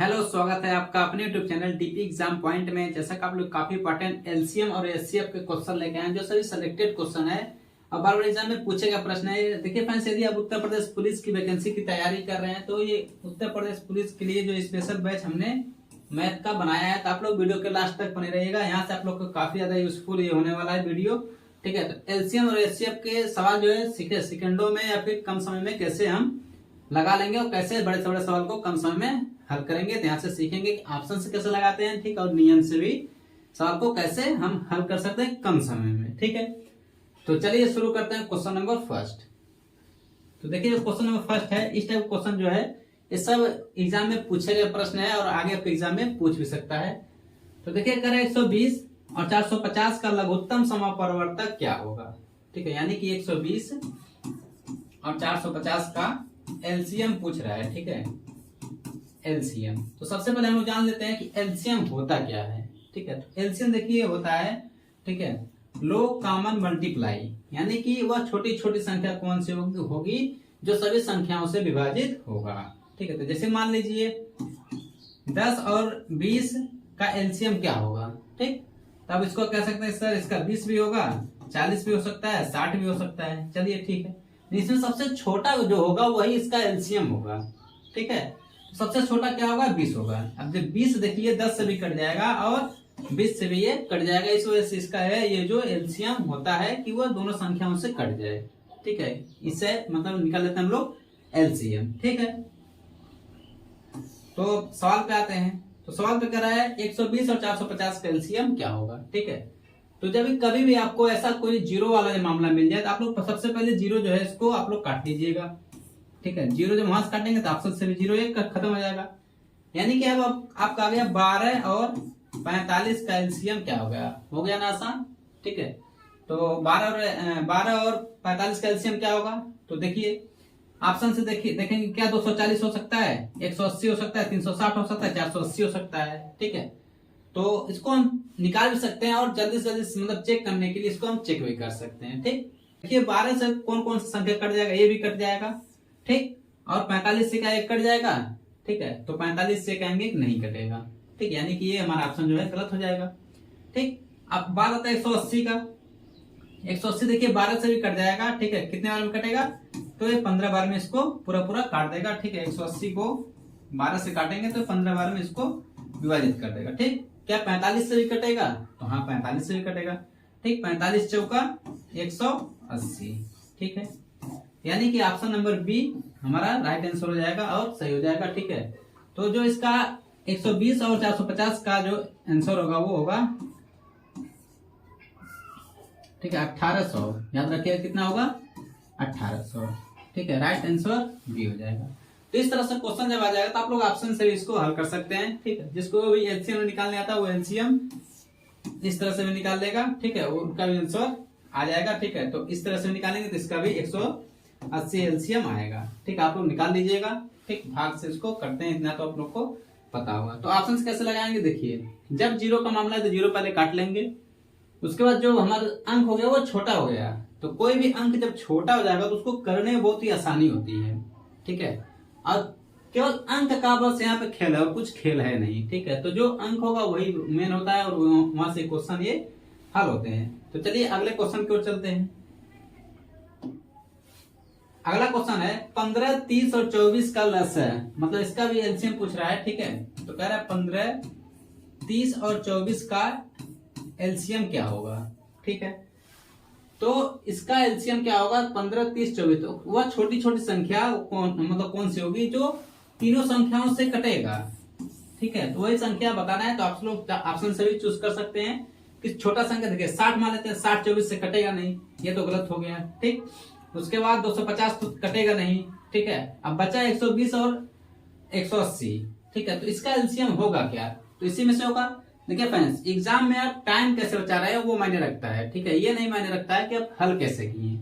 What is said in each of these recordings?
Hello, स्वागत है आपका अपने YouTube channel DP exam point में। जैसा कि आप लोग काफी इंपॉर्टेंट एलसीएम और एचसीएफ के क्वेश्चन लेके आए हैं, जो सभी सिलेक्टेड क्वेश्चन है और बार बार एग्जाम में पूछे गया प्रश्न है। देखिए फ्रेंड्स, यदि आप उत्तर प्रदेश पुलिस की वैकेंसी की तैयारी कर रहे हैं तो ये उत्तर प्रदेश पुलिस के लिए जो स्पेशल बैच हमने मैथ का बनाया है, तो आप लोग वीडियो के लास्ट तक बने रहिएगा। यहाँ से आप लोग को काफी ज्यादा यूजफुल ये होने वाला है वीडियो। ठीक है, तो एलसीएम और एचसीएफ के सवाल जो है सेकंडों में या फिर कम समय में कैसे हम लगा लेंगे और कैसे बड़े से बड़े सवाल को कम समय में हल करेंगे, ध्यान से सीखेंगे कि ऑप्शन से कैसे लगाते हैं, ठीक, और नियम से भी सवाल को कैसे हम हल कर सकते हैं कम समय में। ठीक है, तो चलिए शुरू करते हैं क्वेश्चन नंबर फर्स्ट। तो देखिए जो क्वेश्चन नंबर फर्स्ट है, इस टाइप क्वेश्चन जो है ये सब एग्जाम में पूछे गए प्रश्न है और आगे आपके एग्जाम में पूछ भी सकता है। तो देखिए करें 120 और 450 का लघुत्तम समापरिवर्तक क्या होगा। ठीक है, यानी कि 120 और 450 का एलसीएम पूछ रहा है। ठीक है, एलसीएम। तो सबसे पहले हम लोग जान लेते हैं कि एलसीएम होता क्या है। ठीक है, तो एलसीएम देखिए होता है, ठीक है, लो कॉमन मल्टीप्लाई, यानी कि वह छोटी छोटी संख्या कौन सी होगी जो सभी संख्याओं से विभाजित होगा। ठीक है, तो जैसे मान लीजिए 10 और 20 का एलसीएम क्या होगा। ठीक, तब इसको कह सकते हैं सर इसका 20 भी होगा, 40 भी हो सकता है, 60 भी हो सकता है। चलिए ठीक है, इसमें सबसे छोटा जो होगा वही इसका एलसीएम होगा। ठीक है, सबसे छोटा क्या होगा, 20 होगा। अब जब 20 देखिए 10 से भी कट जाएगा और 20 से भी ये कट जाएगा, इस वजह से इसका है ये जो एलसीएम होता है कि वह दोनों संख्याओं से कट जाए। ठीक है, इससे मतलब निकाल लेते हैं हम लोग एलसीएम। ठीक है, तो सवाल पे आते हैं। तो सवाल पे कह रहा है 120 और 450 का एलसीएम क्या होगा। ठीक है, तो जब कभी भी आपको ऐसा कोई जीरो वाला मामला मिल जाए तो आप लोग सबसे पहले जीरो जो है इसको आप लोग काट लीजिएगा। ठीक है, जीरो जब वहां से काटेंगे तो ऑप्शन से भी जीरो एक खत्म हो जाएगा। यानी कि अब आपका आ गया 12 और 45 का एलसीएम क्या हो गया ना आसान। ठीक है, तो 12 और 45 का एलसीएम क्या होगा। तो देखिए ऑप्शन से देखेंगे क्या 240 हो सकता है, 180 हो सकता है, 360 हो सकता है, 480 हो सकता है। ठीक है, तो इसको हम निकाल भी सकते हैं और जल्दी से जल्दी मतलब चेक करने के लिए इसको हम चेक भी कर सकते हैं। ठीक, देखिए 12 से कौन कौन सी संख्या कट जाएगा, ये भी कट जाएगा। ठीक, और 45 से क्या एक कट जाएगा। ठीक है, तो 45 से कहेंगे कि नहीं कटेगा। ठीक, यानी कि ये हमारा ऑप्शन जो है गलत हो जाएगा। ठीक, अब बात आता है 180 का। 180 देखिए 12 से भी कट जाएगा। ठीक है, कितने बार में कटेगा, तो ये 15 बार में इसको पूरा पूरा काट देगा। ठीक है, 180 को 12 से काटेंगे तो 15 बार में इसको विभाजित कर देगा। ठीक, क्या 45 से भी कटेगा, तो हाँ 45 से भी कटेगा। ठीक, 45 चौका 180। ठीक है, यानी कि ऑप्शन नंबर बी हमारा राइट आंसर हो जाएगा और सही हो जाएगा। ठीक है, तो जो इसका 120 और 450 का जो आंसर होगा वो होगा, ठीक है, 1800। याद रखिएगा कितना होगा, 1800। ठीक है, राइट आंसर बी हो जाएगा। तो इस तरह से क्वेश्चन जब आ जाएगा तो आप लोग ऑप्शन से भी इसको हल कर सकते हैं। ठीक है, जिसको भी एलसीएम निकालने आता है वो एलसीएम इस तरह से भी निकाल लेगा। ठीक है, उनका भी आंसर आ जाएगा। ठीक है, तो इस तरह से निकालेंगे तो इसका भी 180 एलसीएम आएगा। ठीक, आप लोग निकाल लीजिएगा। ठीक, भाग से इसको करते हैं, इतना तो आप लोग को पता होगा। तो ऑप्शन कैसे लगाएंगे, देखिए जब जीरो का मामला है तो जीरो पहले काट लेंगे। उसके बाद जो हमारा अंक हो गया वो छोटा हो गया, तो कोई भी अंक जब छोटा हो जाएगा तो उसको करने में बहुत ही आसानी होती है। ठीक है, और केवल अंक का बस यहाँ पे खेल है और कुछ खेल है नहीं। ठीक है, तो जो अंक होगा वही मेन होता है और वहां से क्वेश्चन ये हल होते हैं। तो चलिए अगले क्वेश्चन की ओर चलते हैं। अगला क्वेश्चन है 15, 30 और 24 का लस है, मतलब इसका भी एलसीएम पूछ रहा है। ठीक है, तो कह रहा है 15, 30 और 24 का एलसीएम क्या होगा। ठीक है, तो इसका एलसीएम क्या होगा, 15, 30, 24। तो वह छोटी छोटी संख्या कौन सी होगी जो तीनों संख्याओं से कटेगा। ठीक है, तो वही संख्या बताना है। तो आप लोग ऑप्शन से भी चूज कर सकते हैं कि छोटा संख्या देखिए 60 मान लेते हैं, 60 24 से कटेगा नहीं, ये तो गलत हो गया। ठीक, उसके बाद 250 तो कटेगा नहीं। ठीक है, अब बचा 120 और 180। ठीक है, तो इसका एलसीएम होगा क्या, तो इसी में से होगा। देखिए फ्रेंड्स, एग्जाम में आप टाइम कैसे बचा रहे हैं वो मायने रखता है। ठीक है, ये नहीं मायने रखता है कि आप हल कैसे किए।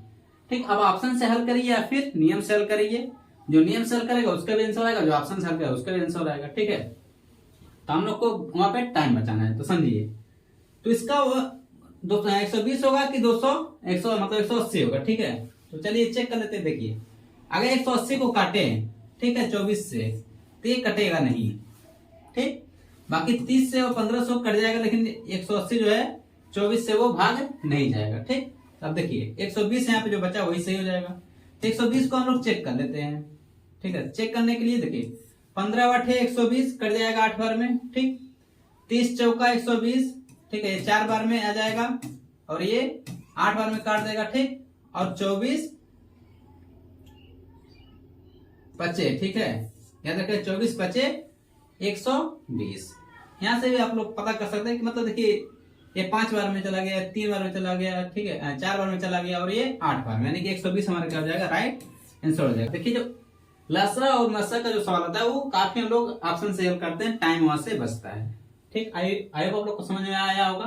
ठीक, अब ऑप्शन से हल करिए या फिर नियम से हल करिए। जो नियम से हल करेगा उसका भी आंसर आएगा, जो ऑप्शन से हल करेगा उसका भी आंसर आएगा। ठीक है, तो हम लोग को वहां पे टाइम बचाना है, तो समझिए। तो इसका 120 होगा कि 200 100 मतलब 180 होगा। ठीक है, तो चलिए चेक कर लेते हैं। देखिए अगर 180 को काटे, ठीक है, 24 से, तो ये कटेगा नहीं। ठीक। बाकी 30 से वो 1500 कट जाएगा, लेकिन 180 जो है 24 से वो भाग नहीं जाएगा, ठीक। अब देखिए 120 यहाँ पे जो बचा वही सही हो जाएगा। तो 120 को हम लोग चेक कर लेते हैं, ठीक है। चेक करने के लिए देखिए 15 8 120 कट जाएगा 8 बार में, ठीक। 30 चौका 120, ठीक है, ये 4 बार में आ जाएगा और ये 8 बार में काट देगा, ठीक। और 24 बचे, ठीक है, याद रखिए 24 बचे 120। यहां से भी आप लोग पता कर सकते हैं कि मतलब देखिए ये 5 बार में चला गया, 3 बार में चला गया, ठीक है, 4 बार में चला गया और ये 8 बार में, यानी कि 120 हमारा क्या हो जाएगा, राइट आंसर हो जाएगा। देखिए जो लसरा और मसरा का जो सवाल होता है वो काफी हम लोग ऑप्शन से हल करते हैं, टाइम वहां से बचता है, ठीक। आई होप आप लोग को समझ में आया होगा।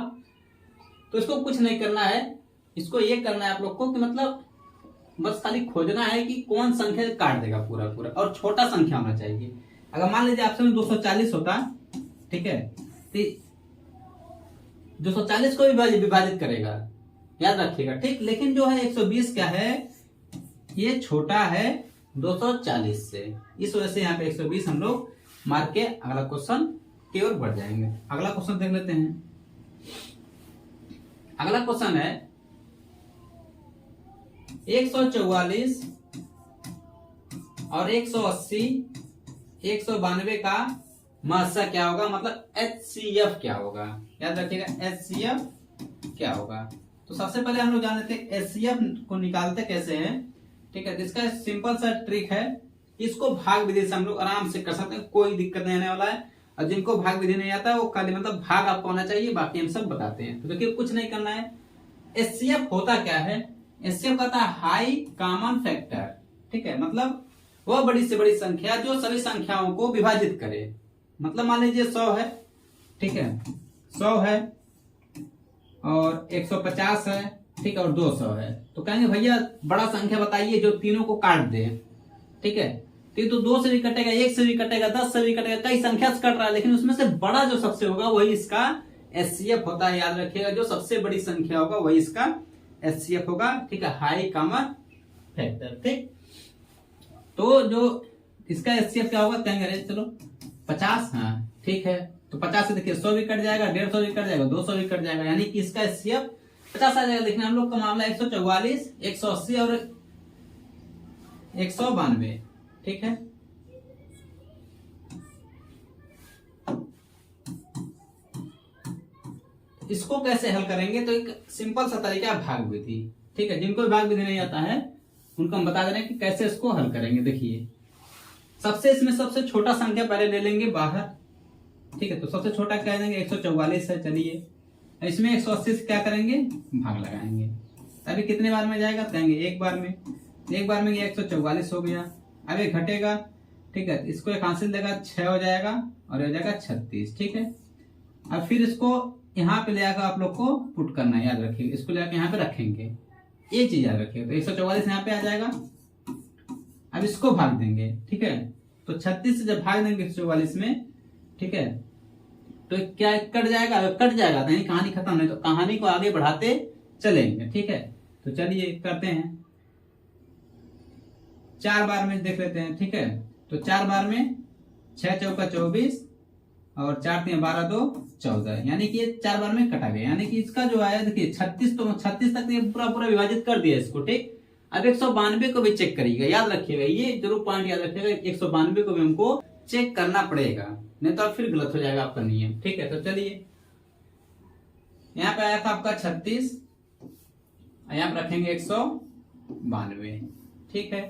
तो इसको कुछ नहीं करना है, इसको ये करना है आप लोग को कि मतलब बस खाली खोजना है कि कौन संख्या काट देगा पूरा पूरा, और छोटा संख्या होना चाहिए। अगर मान लीजिए ऑप्शन में 240 होता, ठीक है, तो 240 को भी विभाजित करेगा, याद रखिएगा, ठीक। लेकिन जो है 120 क्या है, ये छोटा है 240 से, इस वजह से यहाँ पे 120 हम लोग मार के अगला क्वेश्चन की ओर बढ़ जाएंगे। अगला क्वेश्चन देख लेते हैं। अगला क्वेश्चन है 144 और 180 192 का महसा क्या होगा, मतलब HCF क्या होगा, याद रखिएगा HCF क्या होगा। तो सबसे पहले हम लोग जान लेते हैं HCF को निकालते कैसे हैं, ठीक है। इसका सिंपल सा ट्रिक है, इसको भाग विधि से हम लोग आराम से कर सकते हैं, कोई दिक्कत नहीं आने वाला है। और जिनको भाग विधि नहीं आता है वो खाली मतलब भाग आपको आना चाहिए, बाकी हम सब बताते हैं। तो देखिए कुछ नहीं करना है। HCF होता क्या है, HCF कहता है हाई कॉमन फैक्टर, ठीक है, मतलब वह बड़ी से बड़ी संख्या जो सभी संख्याओं को विभाजित करे। मतलब मान लीजिए 100 है, ठीक है, 100 है और 150 है, ठीक है, और 200 है। तो कहेंगे भैया बड़ा संख्या बताइए जो तीनों को काट दे, ठीक है। तो 2 से भी कटेगा, 1 से भी कटेगा, 10 से भी कटेगा, कई संख्या से कट रहा है, लेकिन उसमें से बड़ा जो सबसे होगा वही इसका HCF होता है। याद रखिएगा जो सबसे बड़ी संख्या होगा वही इसका HCF होगा, ठीक है, हाई कॉमन फैक्टर, ठीक। तो जो इसका HCF क्या होगा, कहेंगे अरे चलो 50, हाँ ठीक है। तो 50 से देखिए 100 भी कट जाएगा, 150 भी कट जाएगा, 200 भी कट जाएगा, यानी कि इसका HCF 50 आ जाएगा। लेकिन हम लोग का मामला 144 180 और 192, ठीक है। इसको कैसे हल करेंगे, तो एक सिंपल सा तरीका है भाग विधि, ठीक है। जिनको भाग विधि नहीं आता है उनको हम बता दे रहे हैं कि कैसे इसको हल करेंगे। देखिए इसमें सबसे छोटा संख्या पहले ले लेंगे बाहर, ठीक है। तो सबसे छोटा क्या देंगे, 144 है, चलिए इसमें 180 से क्या करेंगे, भाग लगाएंगे। अभी कितने बार में जाएगा, कहेंगे एक बार में, एक बार में ये 144 हो गया। अब ये घटेगा, ठीक है, इसको एक हासिल देगा 6 हो जाएगा और हो जाएगा 36, ठीक है। अब फिर इसको यहाँ पे ले आकर आप लोग को पुट करना है, याद रखिएगा, इसको ले आकर यहाँ पे रखेंगे, ये चीज याद रखिएगा। तो 144 यहाँ पे आ जाएगा। अब इसको भाग देंगे, ठीक है। तो 36 से जब भाग देंगे 144 में, ठीक है, तो क्या कट जाएगा, कट जाएगा तो कहानी खत्म नहीं, तो कहानी को आगे बढ़ाते चलेंगे, ठीक है। तो चलिए करते हैं, 4 बार में देख लेते हैं, ठीक है। तो 4 बार में 6 चौका 24 और 4 3 12 2 14, यानी कि ये 4 बार में कटा गया, यानी कि इसका जो आया देखिए 36, तो 36 तक ये पूरा पूरा विभाजित कर दिया इसको, ठीक। अब 192 को भी चेक करिएगा, याद रखिएगा, ये जरूर पॉइंट याद रखिएगा, 192 को भी हमको चेक करना पड़ेगा, नहीं तो फिर गलत हो जाएगा आपका नियम, ठीक है। तो चलिए यहाँ पे आया था आपका 36, यहाँ पे रखेंगे 192, ठीक है।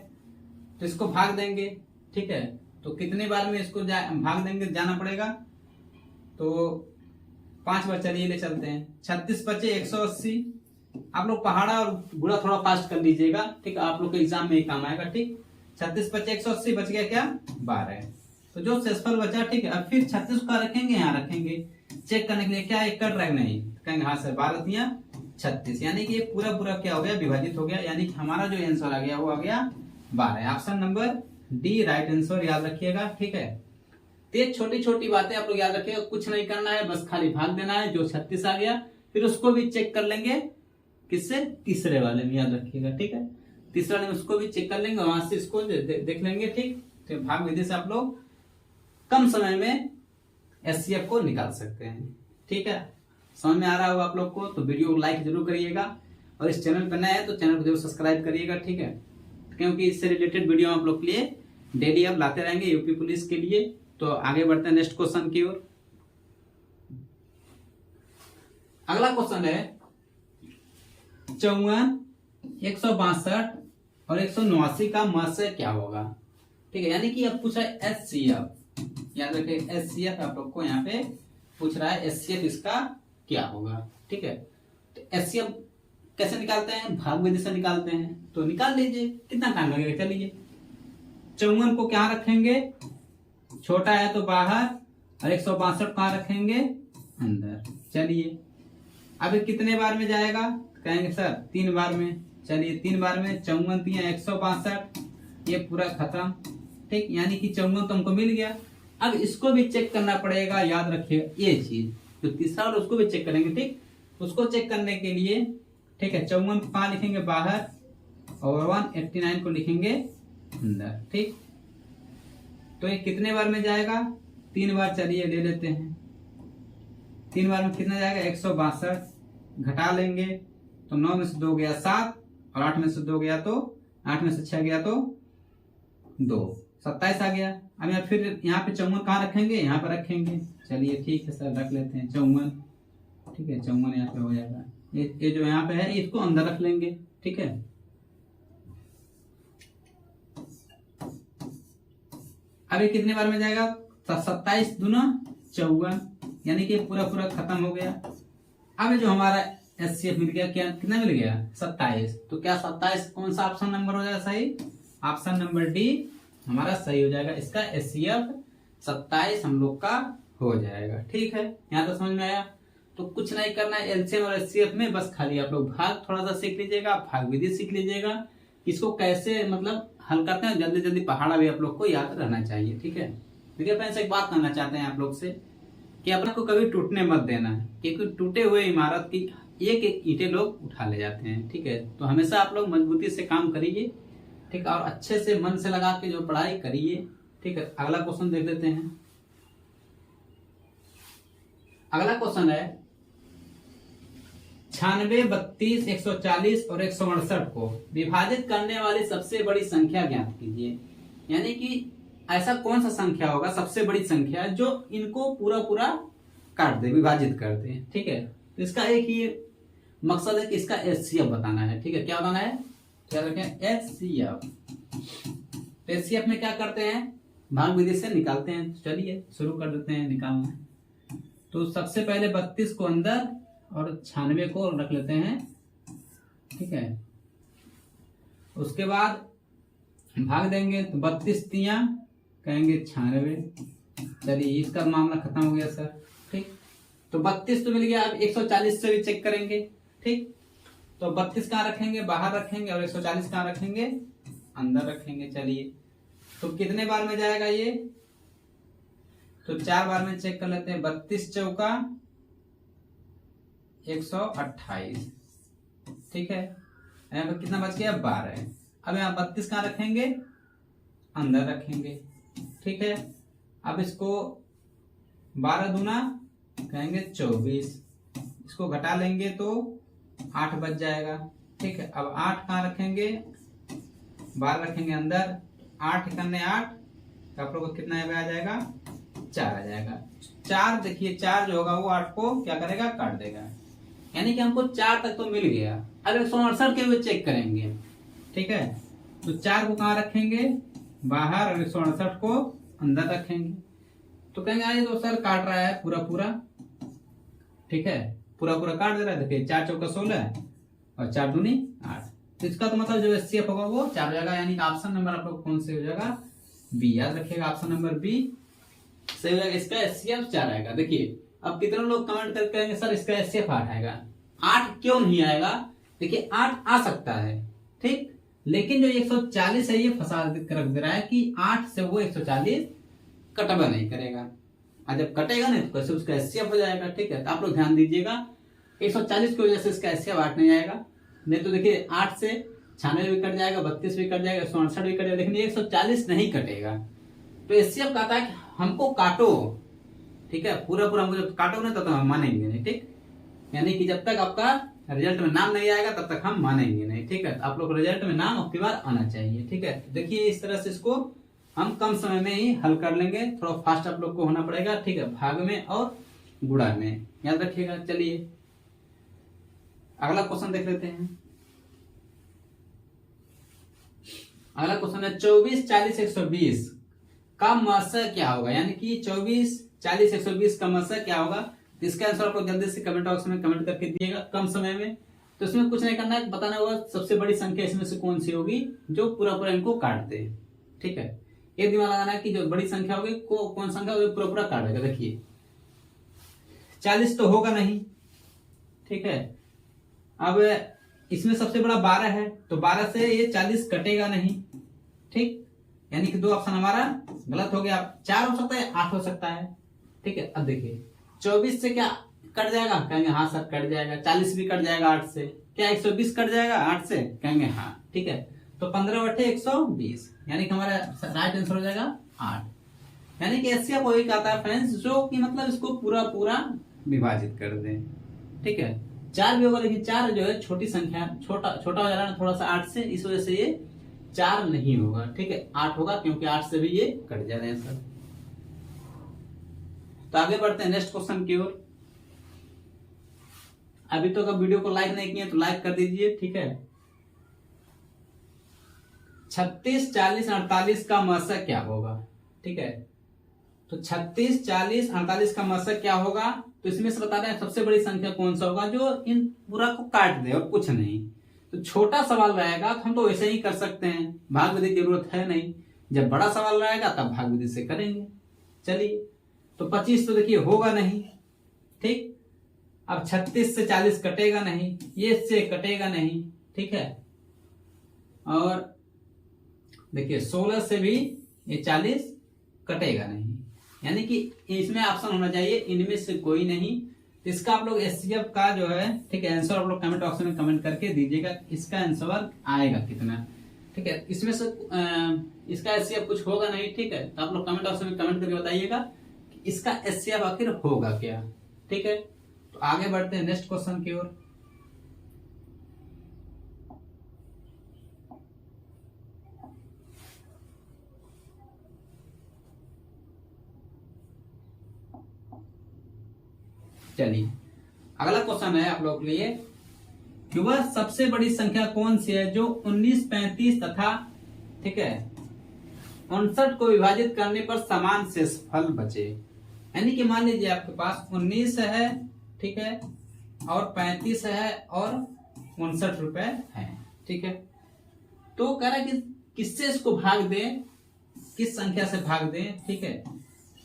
तो इसको भाग देंगे, ठीक है। तो कितने बार में इसको भाग देंगे, जाना पड़ेगा, तो 5 बार चलिए ले चलते हैं। 36 बचे 180, आप लोग पहाड़ा और गुणा थोड़ा फास्ट कर लीजिएगा, ठीक है, आप लोग के एग्जाम में ही काम आएगा, ठीक। 36 बचे 180, बच गया क्या 12, तो जो शेषफल बचा, ठीक है। अब फिर 36 का रखेंगे, यहाँ रखेंगे चेक करने के लिए, क्या एक कट रहा नहीं, कहेंगे हाँ सर 12 दिया 36, यानी कि पूरा पूरा क्या हो गया, विभाजित हो गया, यानी कि हमारा जो आंसर आ गया वो आ गया 12। Option number D right answer, याद रखिएगा, ठीक है। तो छोटी छोटी बातें आप लोग याद रखिएगा, कुछ नहीं करना है, बस खाली भाग देना है। जो 36 आ गया फिर उसको भी चेक कर लेंगे, किससे, तीसरे वाले में, याद रखिएगा, ठीक है। तीसरे वाले में उसको भी चेक कर लेंगे, वहां से इसको देख लेंगे, ठीक। तो भाग विधि से आप लोग कम समय में एचसीएफ को निकाल सकते हैं। ठीक है, समझ में आ रहा होगा आप लोग को? तो वीडियो को लाइक जरूर करिएगा और इस चैनल पर नया है तो चैनल को जरूर सब्सक्राइब करिएगा। ठीक है, क्योंकि इससे रिलेटेड वीडियो आप लोग के लिए डेली अब लाते रहेंगे यूपी पुलिस के लिए। तो आगे बढ़ते हैं नेक्स्ट क्वेश्चन की ओर। अगला क्वेश्चन है 54, 162 और 189 का मत्स्य क्या होगा। ठीक है, यानी कि अब पूछा है एचसीएफ, याद रखिए एचसीएफ आप लोग को यहाँ पे पूछ रहा है एचसीएफ इसका क्या होगा। ठीक है, तो एचसीएफ कैसे निकालते हैं? भाग विधि से निकालते हैं। तो निकाल लीजिए, कितना टाइम लगेगा? चलिए 54 को क्या रखेंगे? छोटा है तो बाहर, और 162 कहाँ रखेंगे? अंदर। चलिए अब कितने बार में जाएगा? कहेंगे सर 3 बार में। चलिए 3 बार में 54 3 162, ये पूरा खत्म। ठीक, यानी कि 54 तो हमको मिल गया। अब इसको भी चेक करना पड़ेगा, याद रखिएगा ये चीज। तो तीसरा और उसको भी चेक करेंगे। ठीक, उसको चेक करने के लिए ठीक है 54 को कहाँ लिखेंगे? बाहर, और 189 को लिखेंगे अंदर। ठीक, तो ये कितने बार में जाएगा? 3 बार। चलिए ले लेते हैं, 3 बार में कितना जाएगा? 162 घटा लेंगे तो 9 में से 2 गया 7, और 8 में से 2 गया तो 8 में से 6 गया तो 2, 27 आ गया। अब यहाँ फिर यहाँ पे 54 कहाँ रखेंगे? यहाँ पर रखेंगे। चलिए ठीक है सर, रख लेते हैं 54। ठीक है, 54 यहाँ पे हो जाएगा। ये जो यहाँ पे है इसको अंदर रख लेंगे। ठीक है, अब ये कितने बार में जाएगा? 27 दूना 54, यानी कि पूरा पूरा खत्म हो गया। अब जो हमारा एचसीएफ मिल गया, क्या कितना मिल गया? 27। तो क्या 27 कौन सा ऑप्शन नंबर हो जाएगा सही? ऑप्शन नंबर डी हमारा सही हो जाएगा। इसका एचसीएफ 27 हम लोग का हो जाएगा। ठीक है, यहाँ तो समझ में आया। तो कुछ नहीं करना है एलसीएम और एचसीएफ में, बस खाली आप लोग भाग थोड़ा सा सीख लीजिएगा, भाग विधि सीख लीजिएगा, इसको कैसे मतलब हल करते हैं। जल्दी जल्दी पहाड़ा भी आप लोग को याद रहना चाहिए। ठीक है, देखिए फ्रेंड्स एक बात कहना चाहते हैं आप लोग से कि अपने को कभी टूटने मत देना है, क्योंकि टूटे हुए इमारत की एक एक ईंटें लोग उठा ले जाते हैं। ठीक है, तो हमेशा आप लोग मजबूती से काम करिए। ठीक, और अच्छे से मन से लगा के जो पढ़ाई करिए। ठीक है, अगला क्वेश्चन देख लेते हैं। अगला क्वेश्चन है 96, 32, 140 और 168 को विभाजित करने वाली सबसे बड़ी संख्या ज्ञात कीजिए। यानी कि ऐसा कौन सा संख्या होगा सबसे बड़ी संख्या जो इनको पूरा पूरा काट दे, विभाजित कर दे। ठीक है, तो इसका एक ही मकसद है कि इसका एचसीएफ बताना है। ठीक है, क्या बताना है? क्या रखें? एचसीएफ। एचसीएफ में क्या करते हैं? भाग विधि से निकालते हैं। चलिए शुरू कर देते हैं निकालना। तो सबसे पहले 32 को अंदर और 96 को रख लेते हैं। ठीक है, उसके बाद भाग देंगे तो 32 तिया कहेंगे 96। चलिए इसका मामला खत्म हो गया सर। ठीक, तो 32 तो मिल गया। अब 140 से भी चेक करेंगे। ठीक, तो 32 कहाँ रखेंगे? बाहर रखेंगे, और 140 कहाँ रखेंगे? अंदर रखेंगे। चलिए तो कितने बार में जाएगा ये? तो 4 बार में चेक कर लेते हैं। 32 चौका 128। ठीक है, यहाँ पर कितना बच गया? 12। अब यहाँ 32 कहाँ रखेंगे? अंदर रखेंगे। ठीक है, अब इसको 12 दूना कहेंगे 24, इसको घटा लेंगे तो 8 बच जाएगा। ठीक है, अब 8 कहाँ रखेंगे? 12 रखेंगे अंदर। 8 करने 8 आप लोग को कितना आ जाएगा? 4 आ जाएगा। 4 देखिए 4 जो होगा वो 8 को क्या करेगा? काट देगा। यानी कि हमको 4 तक तो मिल गया। अब 168 के हुए चेक करेंगे। ठीक है, तो 4 को कहाँ रखेंगे? बाहर, और 168 को अंदर रखेंगे। तो कहेंगे ये तो सर काट रहा है पूरा पूरा। ठीक है, पूरा पूरा काट दे रहा है। देखिए 4 चौका 16 और 4 दूनी 8। तो इसका तो मतलब जो एचसीएफ होगा वो 4 हो जाएगा। यानी कि ऑप्शन नंबर आप लोग कौन से हो जाएगा? बी। याद रखिएगा ऑप्शन नंबर बी सही हो जाएगा। इसका एचसीएफ 4 आएगा। देखिए अब कितने लोग कमेंट करके कहेंगे सर इसका एचसीएफ 8 आएगा। 8 क्यों नहीं आएगा? देखिए 8 आ सकता है। ठीक, लेकिन जो 140 है ये फंसा रख दे रहा है कि 8 से वो 140 कटवा नहीं करेगा, और जब कटेगा नहीं तो कैसे उसका एचसीएफ हो जाएगा। ठीक है, तो आप लोग ध्यान दीजिएगा 140 की वजह से इसका एचसीएफ 8 नहीं आएगा। नहीं तो देखिए 8 से 96 भी कट जाएगा, 32 भी कट जाएगा, 168 भी कट जाएगा, लेकिन 140 नहीं कटेगा। तो एचसीएफ कहता है कि हमको काटो। ठीक है, पूरा पूरा मुझे काटोगे ना तब तक हम मानेंगे नहीं, ठीक। यानी कि जब तक आपका रिजल्ट में नाम नहीं आएगा तब तक हम मानेंगे नहीं, ठीक है। आप लोग रिजल्ट में नाम आपकी बार आना चाहिए, ठीक है। देखिए इस तरह से इसको हम कम समय में ही हल कर लेंगे, थोड़ा फास्ट आप लोग को होना पड़ेगा, ठीक है, भाग में और गुणा में, याद रखिएगा। चलिए अगला क्वेश्चन देख लेते हैं। अगला क्वेश्चन है 24, 40, 120 का मसा क्या होगा, यानी कि 24, 40, 120 का मसा क्या होगा। इसका आंसर आप लोग जल्दी से कमेंट बॉक्स में कमेंट करके दिएगा कम समय में। तो इसमें कुछ नहीं करना है, बताना होगा सबसे बड़ी संख्या इसमें से कौन सी होगी जो पूरा पूरा इनको काट दे, ठीक है। ये दिमाग लगाना है कि जो बड़ी संख्या होगी कौन संख्या होगी पूरा पूरा काट देगा। देखिए 40 तो होगा नहीं, ठीक है। अब इसमें सबसे बड़ा 12 है, तो 12 से ये 40 कटेगा नहीं, ठीक। यानी कि दो ऑप्शन हमारा गलत हो गया। 4 हो सकता है, 8 हो सकता है, ठीक है। अब देखिए 24 से क्या कट जाएगा, कहेंगे हाँ सर कट जाएगा। 40 भी कट जाएगा 8 से, क्या 120 कट जाएगा 8 से, कहेंगे हाँ, ठीक है। तो 15/120 यानी कि हमारा राइट आंसर हो जाएगा 8। यानी कि ऐसे वही कहता है फ्रेंड्स जो कि मतलब इसको पूरा पूरा विभाजित कर दें, ठीक है। 4 भी होगा, लेकिन 4 जो है छोटी संख्या, छोटा छोटा हो जा रहा है थोड़ा सा 8 से, इस वजह से ये 4 नहीं होगा, ठीक है। 8 होगा क्योंकि 8 से भी ये कट जा रहे हैं सर। तो आगे बढ़ते हैं नेक्स्ट क्वेश्चन की ओर। अभी तो अगर वीडियो को लाइक नहीं किए तो लाइक कर दीजिए, ठीक है। 36, 40, 48 का मसा क्या होगा, ठीक है। तो 36, 40, 48 का मसा क्या होगा, तो इसमें से बता रहे हैं सबसे बड़ी संख्या कौन सा होगा जो इन पूरा को काट दे और कुछ नहीं। तो छोटा सवाल रहेगा तो हम तो वैसे ही कर सकते हैं, भाग विधि की जरूरत है नहीं। जब बड़ा सवाल रहेगा तब भाग विधि से करेंगे। चलिए तो 25 तो देखिए होगा नहीं, ठीक। अब 36 से 40 कटेगा नहीं, ये से कटेगा नहीं, ठीक है। और देखिए 16 से भी ये 40 कटेगा नहीं, यानी कि इसमें ऑप्शन होना चाहिए इनमें से कोई नहीं। इसका आप लोग एचसीएफ का जो है, ठीक है, आंसर आप लोग कमेंट बॉक्स में कमेंट करके दीजिएगा इसका आंसर आएगा कितना, ठीक है। इसमें से इसका एचसीएफ कुछ होगा नहीं, ठीक है। तो आप लोग कमेंट बॉक्स में कमेंट करके बताइएगा कि इसका एचसीएफ आखिर होगा क्या, ठीक है। तो आगे बढ़ते हैं नेक्स्ट क्वेश्चन की ओर। चलिए अगला क्वेश्चन है आप लोगों के लिए कि वह सबसे बड़ी संख्या कौन सी है जो 19, 35 तथा, ठीक है, 59 को विभाजित करने पर समान शेषफल बचे। यानी कि मान लीजिए आपके पास 19 है, ठीक है, और 35 है और 59 रुपए है, ठीक है। तो कह रहा है कि किससे इसको भाग दें, किस संख्या से भाग दें, ठीक है,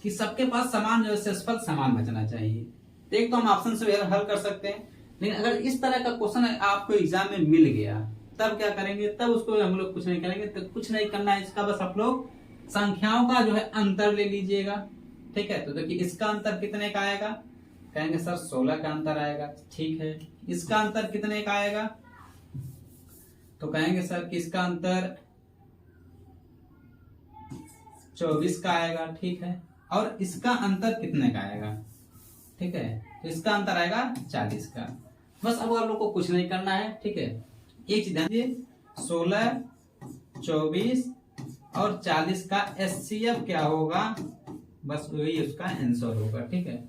कि सबके पास समान जो शेषफल समान बचना चाहिए। एक तो हम ऑप्शन से हल कर सकते हैं, लेकिन अगर इस तरह का क्वेश्चन आपको एग्जाम में मिल गया तब क्या करेंगे, तब उसको हम लोग कुछ नहीं करेंगे। तो कुछ नहीं करना है इसका, बस आप लोग संख्याओं का जो है अंतर ले लीजिएगा, ठीक है। तो देखिए इसका अंतर कितने का आएगा, कहेंगे सर 16 का अंतर आएगा, ठीक है। इसका अंतर कितने का आएगा, तो कहेंगे सर कि इसका अंतर 24 का आएगा, ठीक है। और इसका अंतर कितने का आएगा, ठीक है, तो इसका अंतर आएगा 40 का। बस अब आप लोग को कुछ नहीं करना है, ठीक है। एक चीज ध्यान दीजिए, 16, 24 और 40 का एचसीएफ क्या होगा, बस वही उसका आंसर होगा, ठीक है।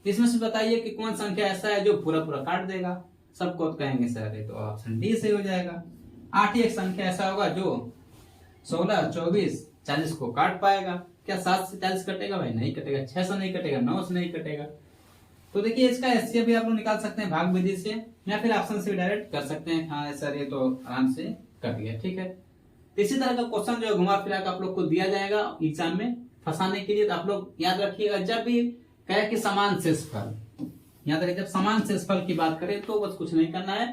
इसमें से बताइए कि कौन संख्या ऐसा है जो पूरा पूरा काट देगा सबको, तो कहेंगे सर तो ऑप्शन डी से हो जाएगा। 8 ही एक संख्या ऐसा होगा जो 16, 24, 40 को काट पाएगा। क्या 7 से 40 कटेगा, भाई नहीं कटेगा। 6 से नहीं कटेगा, 9 से नहीं कटेगा। तो देखिए इसका एचसीएफ भी आप लोग निकाल सकते हैं भाग विधि से, या फिर ऑप्शन से भी डायरेक्ट कर सकते हैं। हाँ सर ये तो आराम से कट गया, ठीक है। इसी तरह का क्वेश्चन जो घुमा फिरा कर आप लोग को दिया जाएगा एग्जाम में फंसाने के लिए। तो आप लोग याद रखिएगा, जब भी कहे कि समान शेषफल, याद रखिए जब समान शेषफल की बात करें तो बस कुछ नहीं करना है,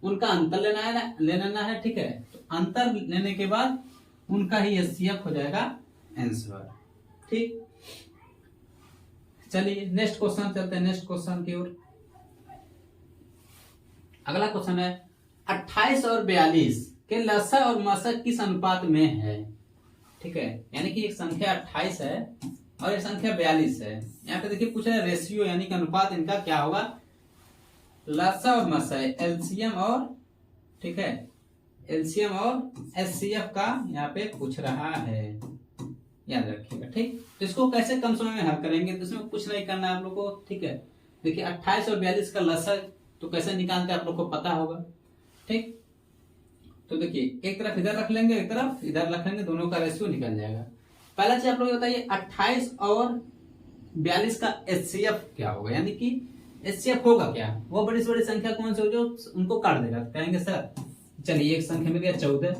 उनका अंतर ले लेना है, ठीक है। तो अंतर लेने के बाद उनका ही एचसीएफ हो जाएगा आंसर, ठीक। चलिए नेक्स्ट क्वेश्चन चलते हैं, नेक्स्ट क्वेश्चन की ओर। अगला क्वेश्चन है 28 और 42 के लसा और मसा किस अनुपात में है, ठीक है। यानी कि एक संख्या 28 है और ये संख्या 42 है। यहाँ पे देखिए पूछा है रेशियो यानी कि अनुपात इनका क्या होगा, लसा और मसा है, एलसीएम और, ठीक है, एलसीएम और एचसीएफ का यहाँ पे पूछ रहा है, याद रखिएगा। ठीक, तो इसको कैसे कम समय में हल करेंगे, तो इसमें कुछ नहीं करना है आप लोग को। ठीक है, देखिए 28 और 42 का लसा तो कैसे निकालते हैं आप लोग को पता होगा। ठीक, तो देखिए एक तरफ इधर रख लेंगे, एक तरफ इधर रख लेंगे, दोनों का रेशियो निकल जाएगा। पहला चीज आप लोग बताइए 28 और 42 का एचसीएफ क्या होगा, यानी कि एचसीएफ होगा क्या, वो बड़ी से बड़ी संख्या कौन सी हो जो उनको काट देगा। कहेंगे सर चलिए एक संख्या मिल गया 14,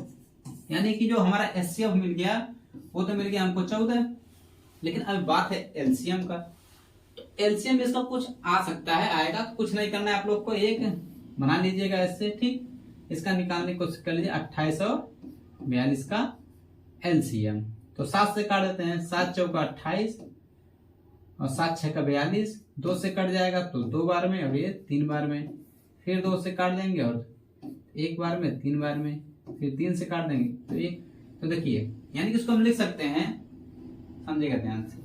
यानी कि जो हमारा एचसीएफ मिल गया वो तो मिल गया हमको 14, लेकिन अब बात है एलसीएम का। तो एलसीएम इसका कुछ आ सकता है, आएगा, कुछ नहीं करना है आप लोग को, एक बना लीजिएगा ऐसे। ठीक, इसका निकालने की कोशिश कर लीजिए 28 और 42 का एलसीएम। तो 7 से काट देते हैं, 7 चौका 28 और 7 छह का 42, 2 से कट जाएगा तो 2 बार में और ये 3 बार में, फिर 2 से काट देंगे और 1 बार में, 3 बार में, फिर 3 से काट देंगे तो 1। तो देखिए यानी कि इसको हम लिख सकते हैं, समझेगा ध्यान से,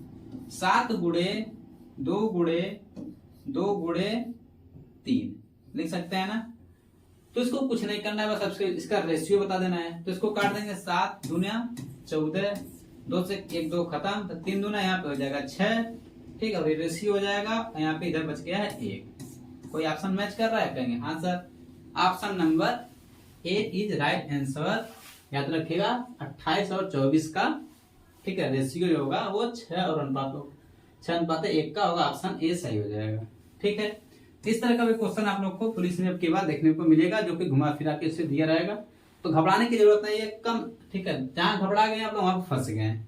7 गुणे 2 गुणे 2 गुणे 3 लिख सकते हैं ना। तो इसको कुछ नहीं करना है, बस आपको इसका रेशियो बता देना है। तो इसको काट देंगे 7 दूना 14, 2 से 1 2 खत्म, तो 3 दूना यहाँ पे हो जाएगा 6। ठीक है, और रेशियो हो जाएगा, यहाँ पे इधर बच गया है 1। कोई ऑप्शन मैच कर रहा है, कहेंगे हाँ sir, option number A is right answer. याद रखिएगा 28 और 24 का, ठीक है, रेशियो जो होगा वो 6 और अनुपात 6:1 का होगा, ऑप्शन ए सही हो जाएगा। ठीक है, इस तरह का भी क्वेश्चन आप लोग को पुलिस में के बाद देखने को मिलेगा, जो कि घुमा फिरा के इससे दिया रहेगा। तो घबराने की जरूरत नहीं है, कम, ठीक है, जहां घबरा गए आप लोग वहां फंस गए।